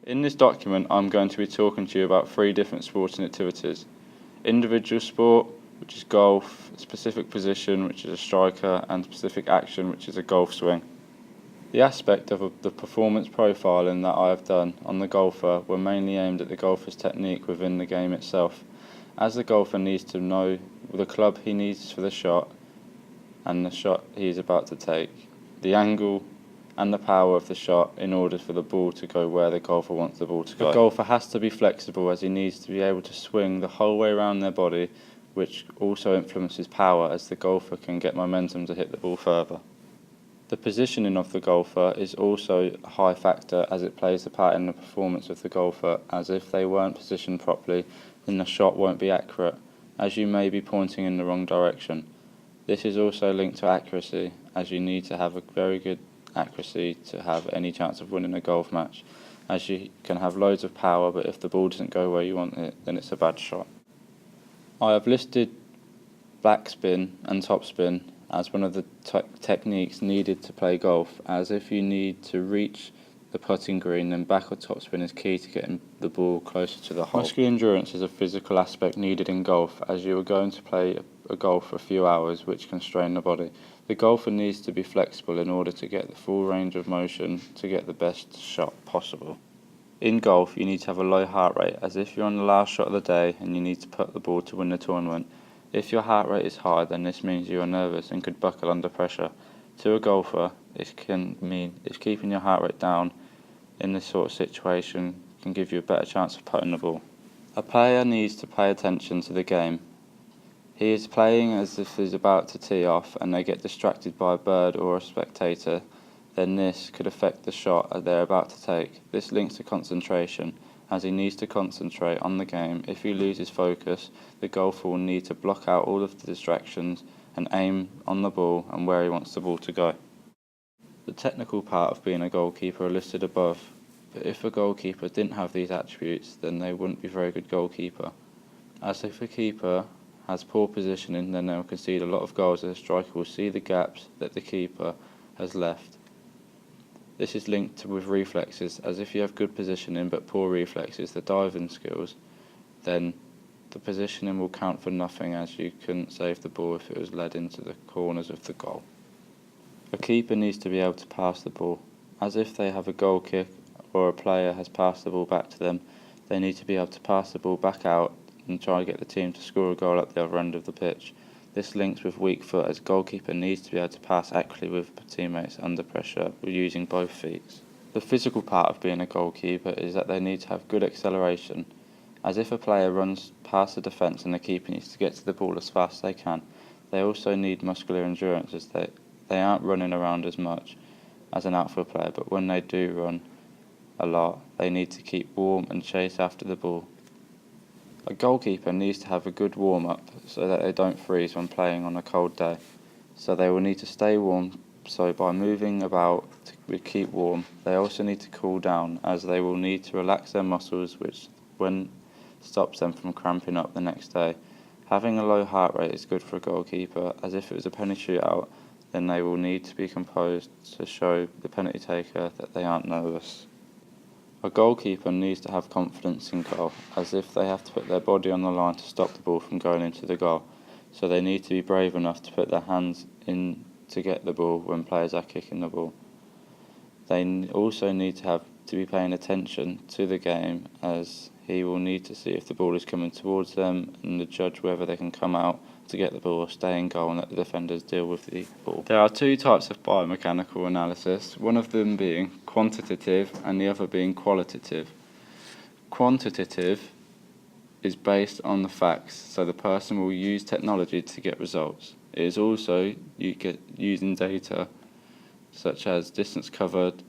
In this document, I'm going to be talking to you about 3 different sporting activities. Individual sport, which is golf, specific position, which is a striker, and specific action, which is a golf swing. The aspect of the performance profiling that I have done on the golfer were mainly aimed at the golfer's technique within the game itself, as the golfer needs to know the club he needs for the shot and the shot he is about to take, the angle and the power of the shot in order for the ball to go where the golfer wants the ball to go. The golfer has to be flexible, as he needs to be able to swing the whole way around their body, which also influences power, as the golfer can get momentum to hit the ball further. The positioning of the golfer is also a high factor, as it plays a part in the performance of the golfer, as if they weren't positioned properly, then the shot won't be accurate, as you may be pointing in the wrong direction. This is also linked to accuracy, as you need to have a very good accuracy to have any chance of winning a golf match, as you can have loads of power, but if the ball doesn't go where you want it, then it's a bad shot. I have listed backspin and topspin as one of the techniques needed to play golf, as if you need to reach the putting green, then back or topspin is key to getting the ball closer to the hole. Muscular endurance is a physical aspect needed in golf, as you are going to play a golf for a few hours, which can strain the body. The golfer needs to be flexible in order to get the full range of motion to get the best shot possible. In golf, you need to have a low heart rate, as if you're on the last shot of the day and you need to put the ball to win the tournament. If your heart rate is high, then this means you are nervous and could buckle under pressure. To a golfer, this can mean if keeping your heart rate down in this sort of situation can give you a better chance of putting the ball. A player needs to pay attention to the game. He is playing as if he's about to tee off and they get distracted by a bird or a spectator, then this could affect the shot that they're about to take. This links to concentration, as he needs to concentrate on the game. If he loses focus, the golfer will need to block out all of the distractions and aim on the ball and where he wants the ball to go. The technical part of being a goalkeeper are listed above, but if a goalkeeper didn't have these attributes, then they wouldn't be a very good goalkeeper. As if a keeper has poor positioning, then they'll concede a lot of goals, as a striker will see the gaps that the keeper has left. This is linked with reflexes, as if you have good positioning but poor reflexes, the diving skills, then the positioning will count for nothing, as you couldn't save the ball if it was led into the corners of the goal. A keeper needs to be able to pass the ball, as if they have a goal kick or a player has passed the ball back to them, they need to be able to pass the ball back out and try to get the team to score a goal at the other end of the pitch. This links with weak foot, as goalkeeper needs to be able to pass accurately with teammates under pressure using both feet. The physical part of being a goalkeeper is that they need to have good acceleration, as if a player runs past the defence and the keeper needs to get to the ball as fast as they can. They also need muscular endurance, as they aren't running around as much as an outfield player, but when they do run a lot, they need to keep warm and chase after the ball. A goalkeeper needs to have a good warm-up so that they don't freeze when playing on a cold day. So they will need to stay warm, so by moving about to keep warm. They also need to cool down, as they will need to relax their muscles, which stops them from cramping up the next day. Having a low heart rate is good for a goalkeeper, as if it was a penalty shootout, then they will need to be composed to show the penalty taker that they aren't nervous. A goalkeeper needs to have confidence in goal, as if they have to put their body on the line to stop the ball from going into the goal. So they need to be brave enough to put their hands in to get the ball when players are kicking the ball. They also need to be paying attention to the game, as he will need to see if the ball is coming towards them and to judge whether they can come out to get the ball or stay in goal and let the defenders deal with the ball. There are 2 types of biomechanical analysis, one of them being quantitative and the other being qualitative. Quantitative is based on the facts, so the person will use technology to get results. It is also using data such as distance covered,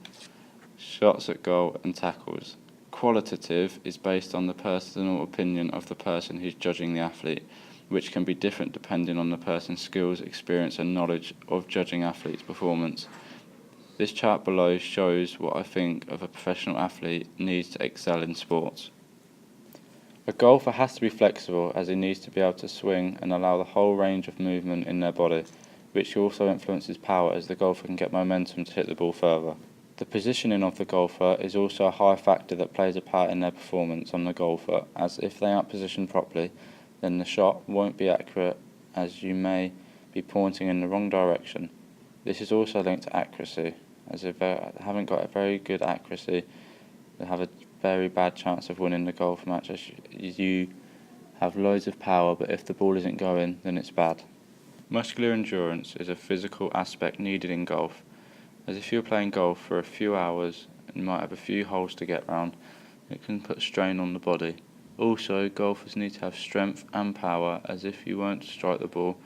shots at goal and tackles. Qualitative is based on the personal opinion of the person who's judging the athlete, which can be different depending on the person's skills, experience and knowledge of judging athletes' performance. This chart below shows what I think of a professional athlete needs to excel in sports. A golfer has to be flexible, as he needs to be able to swing and allow the whole range of movement in their body, which also influences power, as the golfer can get momentum to hit the ball further. The positioning of the golfer is also a high factor that plays a part in their performance on the golfer, as if they aren't positioned properly, then the shot won't be accurate, as you may be pointing in the wrong direction. This is also linked to accuracy, as if they haven't got a very good accuracy, they have a very bad chance of winning the golf match, as you have loads of power, but if the ball isn't going, then it's bad. Muscular endurance is a physical aspect needed in golf, as if you're playing golf for a few hours and might have a few holes to get round, it can put strain on the body. Also, golfers need to have strength and power, as if you weren't to strike the ball,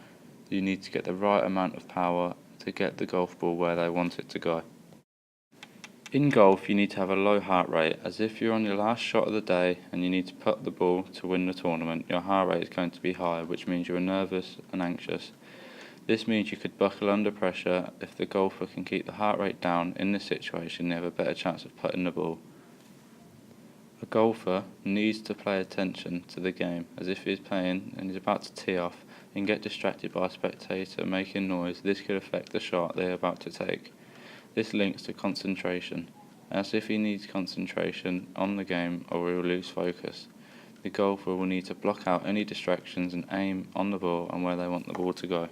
you need to get the right amount of power to get the golf ball where they want it to go. In golf, you need to have a low heart rate, as if you're on your last shot of the day and you need to putt the ball to win the tournament, your heart rate is going to be high, which means you're nervous and anxious. This means you could buckle under pressure. If the golfer can keep the heart rate down in this situation, they have a better chance of putting the ball. A golfer needs to pay attention to the game, as if he's playing and he's about to tee off and get distracted by a spectator making noise. This could affect the shot they're about to take. This links to concentration, as if he needs concentration on the game or he will lose focus. The golfer will need to block out any distractions and aim on the ball and where they want the ball to go.